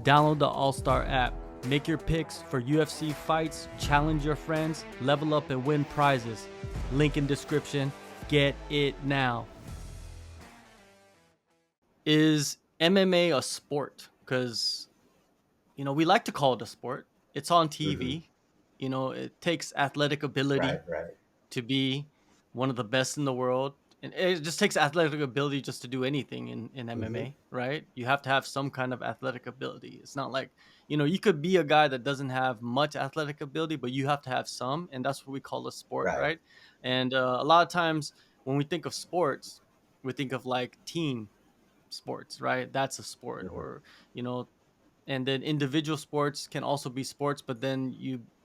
Download the AllStar app. Make your picks for UFC fights, challenge your friends, level up and win prizes. Link in description. Get it now. Is MMA a sport? Because, we like to call it a sport. It's on Hmm. TV. It takes athletic ability Right, right. to be one of the best in the world. And it just takes athletic ability just to do anything in Hmm. MMA, right? You have to have some kind of athletic ability. It's not like, you could be a guy that doesn't have much athletic ability, but you have to have some. And that's what we call a sport, Right. right? And a lot of times when we think of sports, we think of like team sports, right? That's a sport. Hmm. Or, you know, and then individual sports can also be sports, but then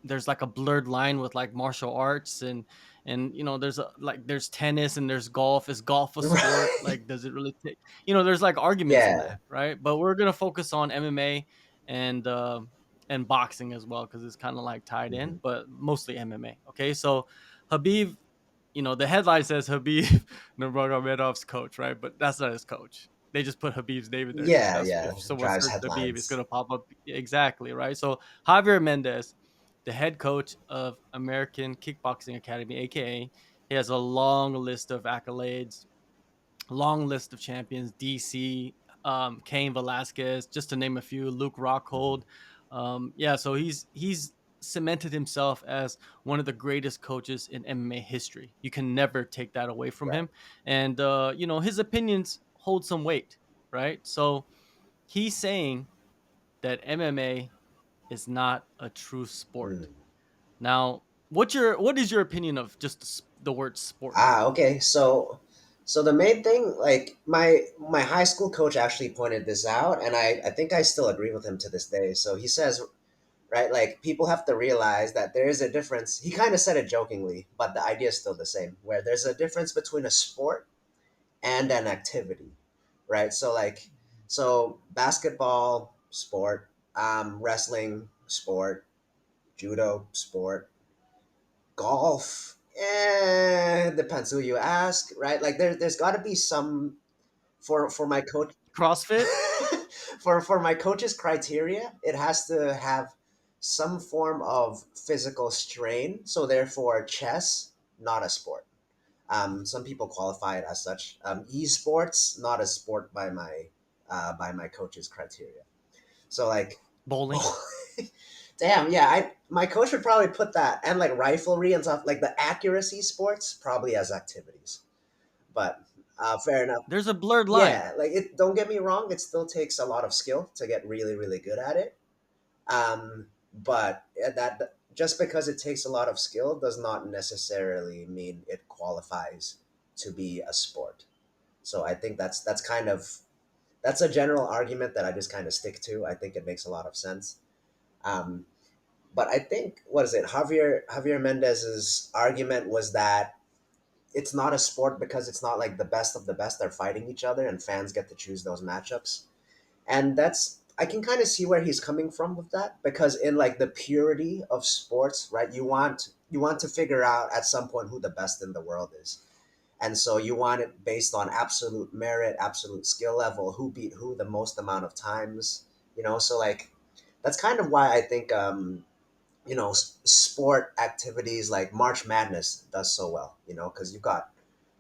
there's like a blurred line with like martial arts and there's tennis and there's golf. Is golf a sport? Right. Like, does it really take, there's like arguments in Yeah. that, right? But we're gonna focus on MMA and boxing as well, because it's kind of like tied Hmm. in, but mostly MMA. Okay, so Habib, the headline says Habib Nurmagomedov's coach, right? But that's not his coach. They just put Habib's name in there because Yeah, that's, yeah. if someone Drives searches Habib, it's headlines. gonna pop up exactly, right? So Javier Mendez, the head coach of American Kickboxing Academy, aka, he has a long list of accolades, long list of champions. DC, Cain Velasquez, just to name a few. Luke Hmm. Rockhold, yeah. So he's cemented himself as one of the greatest coaches in MMA history. You can never take that away from Right. him, and his opinions hold some weight, right? So he's saying that MMA is not a true sport. Mm. Now, what is your opinion of just the word sport? Okay. So the main thing, like my high school coach actually pointed this out, and I think I still agree with him to this day. So he says, right, like people have to realize that there is a difference. He kind of said it jokingly, but the idea is still the same. Where there's a difference between a sport and an activity, right? So basketball sport, wrestling sport, judo sport, golf. Depends who you ask, right? Like there's got to be some for my coach. CrossFit? For my coach's criteria, it has to have some form of physical strain. So therefore, chess not a sport. Some people qualify it as such. Esports not a sport by my coach's criteria. So like, Bowling? damn, yeah, I my coach would probably put that and like riflery and stuff like the accuracy sports probably as activities. But fair enough. There's a blurred line. Yeah, like it. Don't get me wrong; it still takes a lot of skill to get really, really good at it. But that just because it takes a lot of skill does not necessarily mean it qualifies to be a sport. So I think that's kind of that's a general argument that I just kind of stick to. I think it makes a lot of sense. Um, but I think what is it? Javier Mendez's argument was that it's not a sport because it's not like the best of the best are fighting each other and fans get to choose those matchups. And that's I can kind of see where he's coming from with that because in like the purity of sports, right? You want to figure out at some point who the best in the world is. And so you want it based on absolute merit, absolute skill level, who beat who the most amount of times, so like that's kind of why I think sport activities like March Madness does so well, because you've got,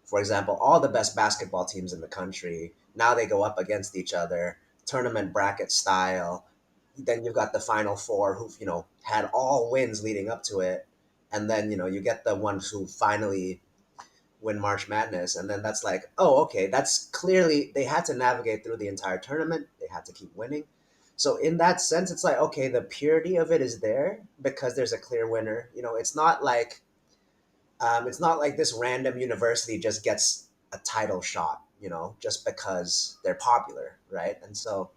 for example, all the best basketball teams in the country. Now they go up against each other, tournament bracket style. Then you've got the Final Four who've, had all wins leading up to it. And then, you get the ones who finally win March Madness. And then that's like, oh, okay, that's clearly they had to navigate through the entire tournament. They had to keep winning. So in that sense, it's like, okay, the purity of it is there because there's a clear winner. It's not like this random university just gets a title shot, just because they're popular, right? And so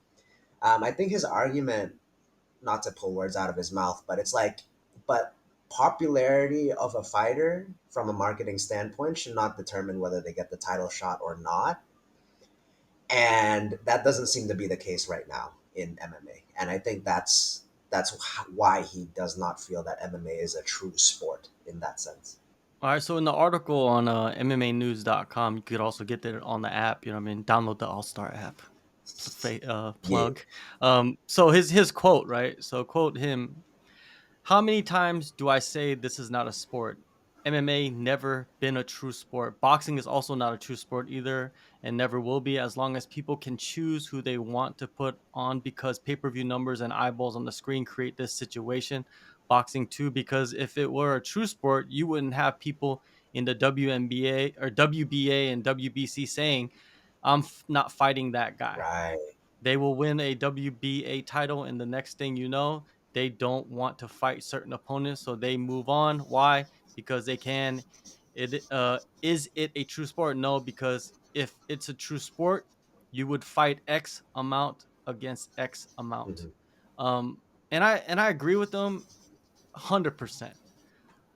I think his argument, not to pull words out of his mouth, but it's like, but popularity of a fighter from a marketing standpoint should not determine whether they get the title shot or not. And that doesn't seem to be the case right now in MMA. And I think that's why he does not feel that MMA is a true sport in that sense. All right, so in the article on MMAnews.com, you could also get it on the app. Download the AllStar app. Yeah. plug. So his quote, right? So quote him: "How many times do I say this is not a sport? MMA never been a true sport. Boxing is also not a true sport either, and never will be as long as people can choose who they want to put on because pay-per-view numbers and eyeballs on the screen create this situation. Boxing too, because if it were a true sport, you wouldn't have people in the WNBA or WBA and WBC saying, 'I'm not fighting that guy.' Right. They will win a WBA title, and the next thing you know, they don't want to fight certain opponents, so they move on. Why? Because they can. It is it a true sport? No, because if it's a true sport, you would fight X amount against X amount. Hmm. Um, and I agree with them 100%.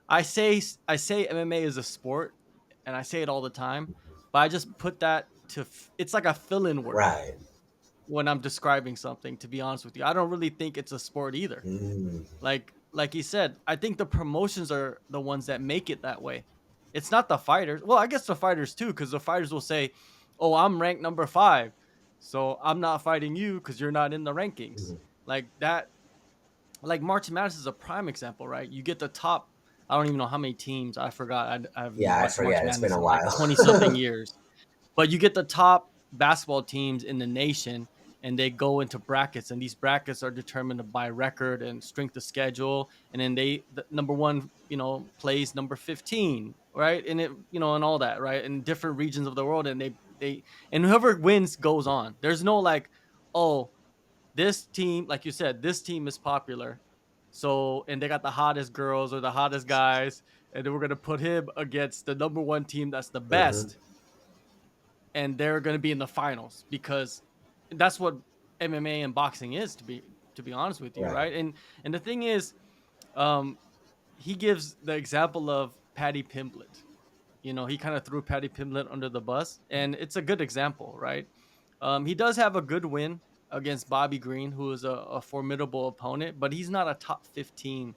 I say MMA is a sport, and I say it all the time, but I just put that to it's like a fill-in word Right. when I'm describing something, to be honest with you. I don't really think it's a sport either. Mm. Like you said, I think the promotions are the ones that make it that way. It's not the fighters. Well, I guess the fighters too, because the fighters will say, "Oh, I'm ranked number 5, so I'm not fighting you because you're not in the rankings." Mhm. Like that. Like March Madness is a prime example, right? You get the top. I don't even know how many teams. I forgot. I haven't Yeah, I watched March forget. It's been Madness a in like while. 20 something years. But you get the top basketball teams in the nation, and they go into brackets, and these brackets are determined by record and strength of schedule. And then the number one, plays number 15, right? And and all that, right? In different regions of the world, and and whoever wins goes on. There's no like, oh, this team, like you said, this team is popular. So, and they got the hottest girls or the hottest guys, and then we're gonna put him against the number one team that's the Hmm. best, and they're going to be in the finals because that's what MMA and boxing is, to be honest with you, Right. right? And the thing is, um, he gives the example of Paddy Pimblett. He kind of threw Paddy Pimblett under the bus, and it's a good example, right? He does have a good win against Bobby Green, who is a formidable opponent, but he's not a top 15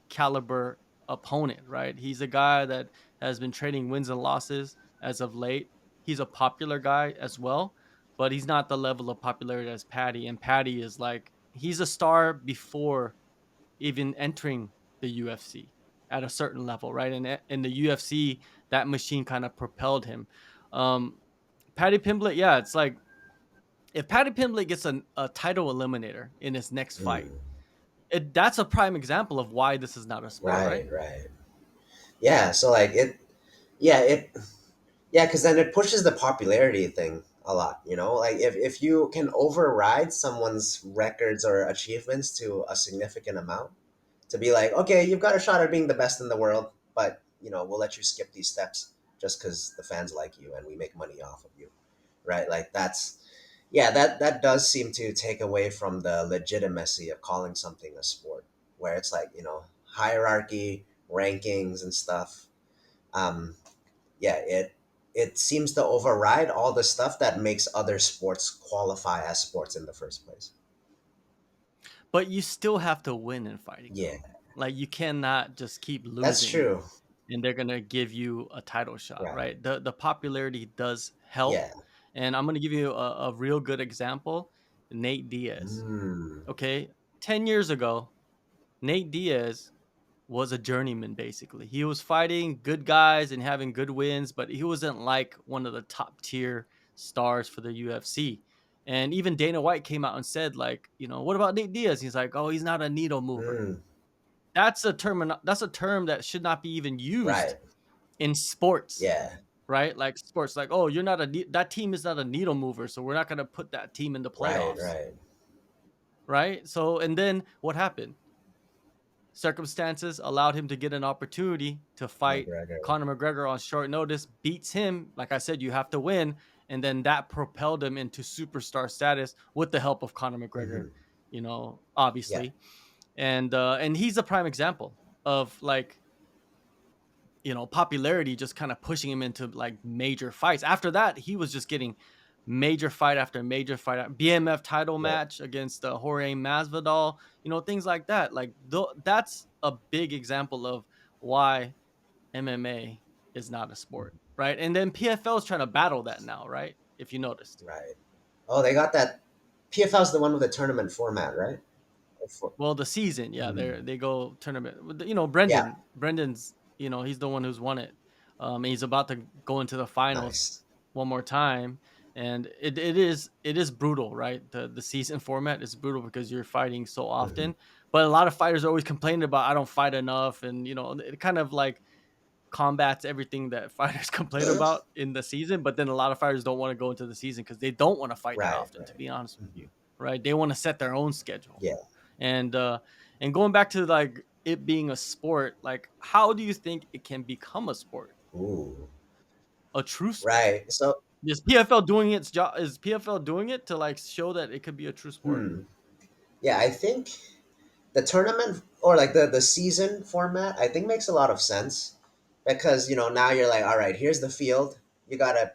caliber opponent, right? He's a guy that has been trading wins and losses as of late. He's a popular guy as well, but he's not the level of popularity as Paddy. And Paddy is like, he's a star before even entering the UFC at a certain level, right? And in the UFC, that machine kind of propelled him. Um, Paddy Pimblett, yeah, it's like if Paddy Pimblett gets a title eliminator in his next fight, Mm. that's a prime example of why this is not a sport, right? Right. Right. Yeah. So like it. Yeah. It. Yeah, because then it pushes the popularity thing a lot. Like if you can override someone's records or achievements to a significant amount, to be like, okay, you've got a shot at being the best in the world, but we'll let you skip these steps just because the fans like you and we make money off of you, right? Like that's, yeah, that does seem to take away from the legitimacy of calling something a sport, where it's like hierarchy, rankings, and stuff. Um, yeah, it seems to override all the stuff that makes other sports qualify as sports in the first place. But you still have to win in fighting Yeah, though. Like you cannot just keep that's losing true. and they're gonna give you a title shot, Right. right? The popularity does help. Yeah. And I'm gonna give you a real good example. Nate Diaz. Mm. Okay. 10 years ago, Nate Diaz was a journeyman basically. He was fighting good guys and having good wins, but he wasn't like one of the top tier stars for the UFC. And even Dana White came out and said, like, what about Nate Diaz? He's like, oh, he's not a needle mover. Mm. That's a term that should not be even used Right. in sports, Yeah. right? Like sports, like, oh, that team is not a needle mover, so we're not gonna put that team in the Right. playoffs, Right. right? So, and then what happened? Circumstances allowed him to get an opportunity to fight McGregor. Conor McGregor on short notice, beats him. Like I said, you have to win. And then that propelled him into superstar status with the help of Conor McGregor, Hmm. Yeah. obviously. And he's a prime example of like, popularity just kind of pushing him into like major fights. After that, he was just getting major fight after major fight, BMF title Yep. match against Jorge Masvidal, things like that. Like that's a big example of why MMA is not a sport, right? And then PFL is trying to battle that now, right? If you noticed. Right. Oh, they got that. PFL's the one with the tournament format, right? Well, the season, yeah, Hmm. they go tournament. Yeah, Brendan's, he's the one who's won it. And he's about to go into the finals nice. one more time, and it is brutal, right? The season format is brutal because you're fighting so Hmm. often. But a lot of fighters are always complaining about I don't fight enough, and it kind of like combats everything that fighters complain about in the season. But then a lot of fighters don't want to go into the season because they don't want to fight that Right, often. To right. be honest with Hmm. you, right? They want to set their own schedule. Yeah. And going back to like it being a sport, like how do you think it can become a sport, Ooh. a true sport? Right. So, Is PFL doing its job? Is PFL doing it to like show that it could be a true sport? hmm. Yeah, I think the tournament or like the season format, I think makes a lot of sense because now you're like, all right, here's the field. You gotta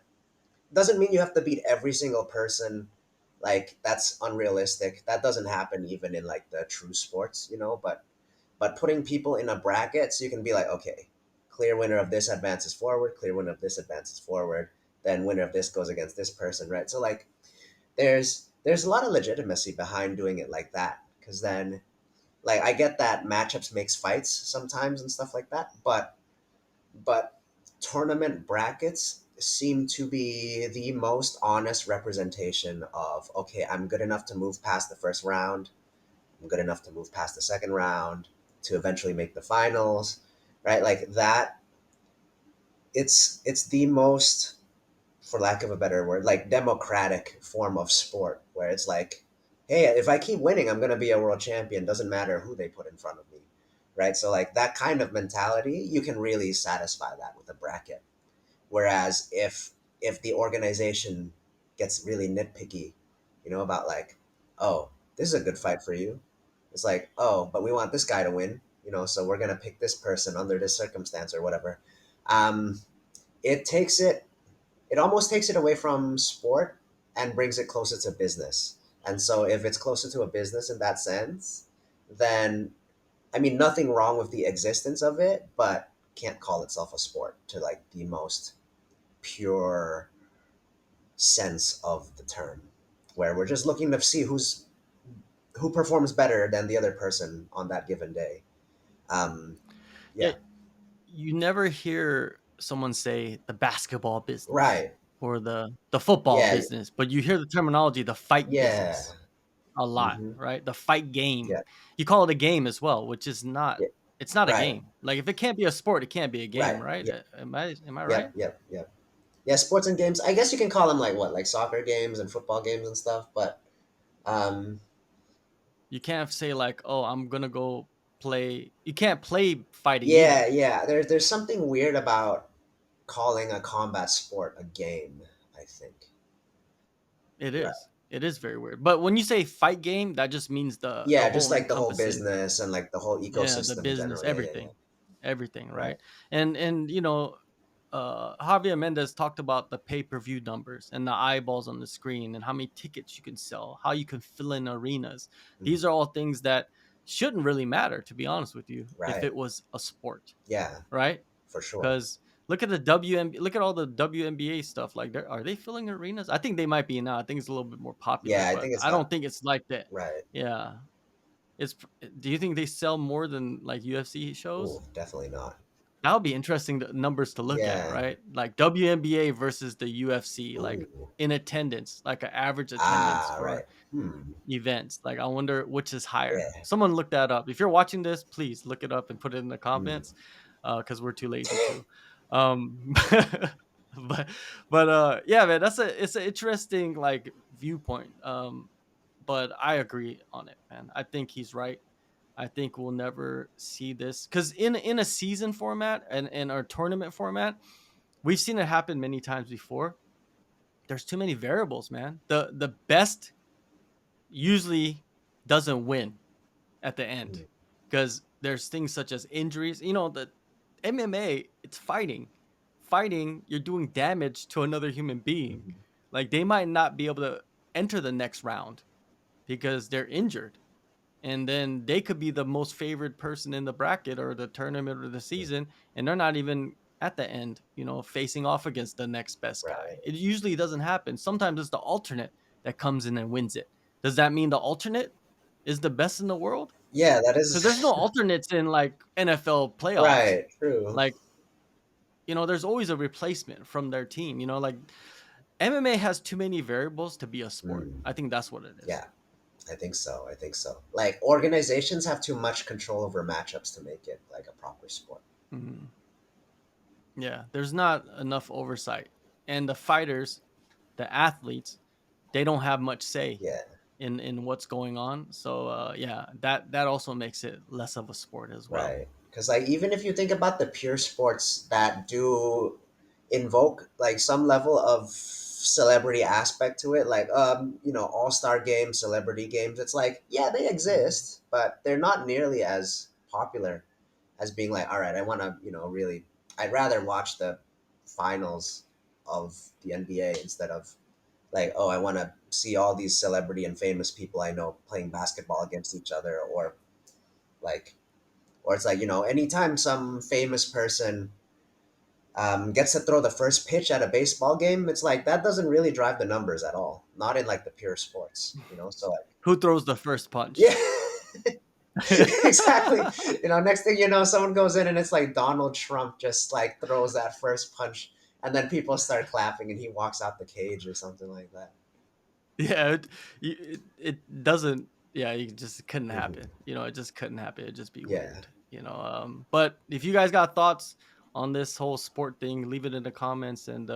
doesn't mean you have to beat every single person. Like that's unrealistic. That doesn't happen even in like the true sports, but putting people in a bracket so you can be like, okay, clear winner of this advances forward, clear winner of this advances forward, then winner of this goes against this person, right? So like there's a lot of legitimacy behind doing it like that because then like I get that matchups makes fights sometimes and stuff like that, but tournament brackets seem to be the most honest representation of, okay, I'm good enough to move past the first round, I'm good enough to move past the second round to eventually make the finals, right? Like that, it's the most, for lack of a better word, like democratic form of sport where it's like, hey, if I keep winning, I'm going to be a world champion. Doesn't matter who they put in front of me, right? So like that kind of mentality, you can really satisfy that with a bracket. Whereas if the organization gets really nitpicky, about like, oh, this is a good fight for you. It's like, oh, but we want this guy to win, so we're gonna pick this person under this circumstance or whatever. Um, it takes it it almost takes it away from sport and brings it closer to business. And so if it's closer to a business in that sense, then I mean nothing wrong with the existence of it, but can't call itself a sport to like the most pure sense of the term, where we're just looking to see who performs better than the other person on that given day. Um, Yeah, yeah, you never hear someone say the basketball business right. or the football Yeah, business, but you hear the terminology the fight yeah, business a lot, hmm, right? The fight game. yeah, You call it a game as well, which is not. yeah, It's not a right, game. Like if it can't be a sport, it can't be a game, right. right? Yeah, Am I right? yep, yep, yep. Yeah, sports and games. I guess you can call them like what, like soccer games and football games and stuff. But um, You can't say like, "Oh, I'm gonna go play." You can't play fighting yeah, either. yeah. There's something weird about calling a combat sport a game. I think. It Right. is. It is very weird. But when you say fight game, that just means the Yeah, just whole like the whole encompassing. business and like the whole Yeah, the ecosystem in business, general. Yeah, yeah, yeah. everything, Right. right? And Javier Mendez talked about the pay-per-view numbers and the eyeballs on the screen and how many tickets you can sell, how you can fill in arenas. Mhm. These are all things that shouldn't really matter, to be honest with you, if Right. it was a sport, Yeah, right? for sure. Because look at all the WNBA stuff. Like, are they filling arenas? I think they might be now. I think it's a little bit more popular, Yeah, I but think it's I don't got think it's like that. right. Yeah, do you think they sell more than like UFC Ooh, shows? definitely not. That would be interesting numbers to look at, Yeah. right? Like WNBA versus the UFC, like Ooh. in attendance, like an average attendance Ah, for right. Hmm. events. Like I wonder which is higher. Yeah. Someone look that up. If you're watching this, please look it up and put it in the Hmm. comments, because we're too lazy to. Um, but yeah, man, it's an interesting like viewpoint. But I agree on it, man. I think he's right. I think we'll never see this because in a season format and in our tournament format, we've seen it happen many times before. There's too many variables, man. The best usually doesn't win at the end Hmm. because there's things such as injuries. The MMA, it's fighting. Fighting, you're doing damage to another human being. Hmm. Like they might not be able to enter the next round because they're injured. And then they could be the most favored person in the bracket or the tournament or the Hmm. season, and they're not even at the end, facing off against the next best guy. Right. It usually doesn't happen. Sometimes it's the alternate. that comes in and wins it. Does that mean the alternate is the best in the world? Yeah, that Because there's no is alternates in like NFL playoffs. right. True. Like, there's always a replacement from their team. Like MMA has too many variables to be a sport. Mm, I think that's what it is. yeah, I think so. I think so. Like organizations have too much control over matchups to make it like a proper sport. Mhm. Yeah, there's not enough oversight, and the fighters, the athletes, they don't have much say Yeah. in what's going on. So yeah, that also makes it less of a sport as well. Right. Because like even if you think about the pure sports that do invoke like some level of celebrity aspect to it, like all-star games, celebrity games, it's like, yeah, they Mhm. exist, but they're not nearly as popular as being like, all right, I want to, really, I'd rather watch the finals of the NBA instead of like, oh, I want to see all these celebrity and famous people I know playing basketball against each other, like or it's like, anytime some famous person gets to throw the first pitch at a baseball game, it's like that doesn't really drive the numbers at all, not in like the pure sports, so like, Who throws the first yeah. punch? Exactly. Next thing you know, someone goes in and it's like Donald Trump just like throws that first punch, and then people start clapping and he walks out the cage or something like that. Yeah, it doesn't. Yeah, you just couldn't Hmm. happen. It just couldn't happen. It'd just be Yeah. weird. But if you guys got thoughts on this whole sport thing, leave it in the comments, and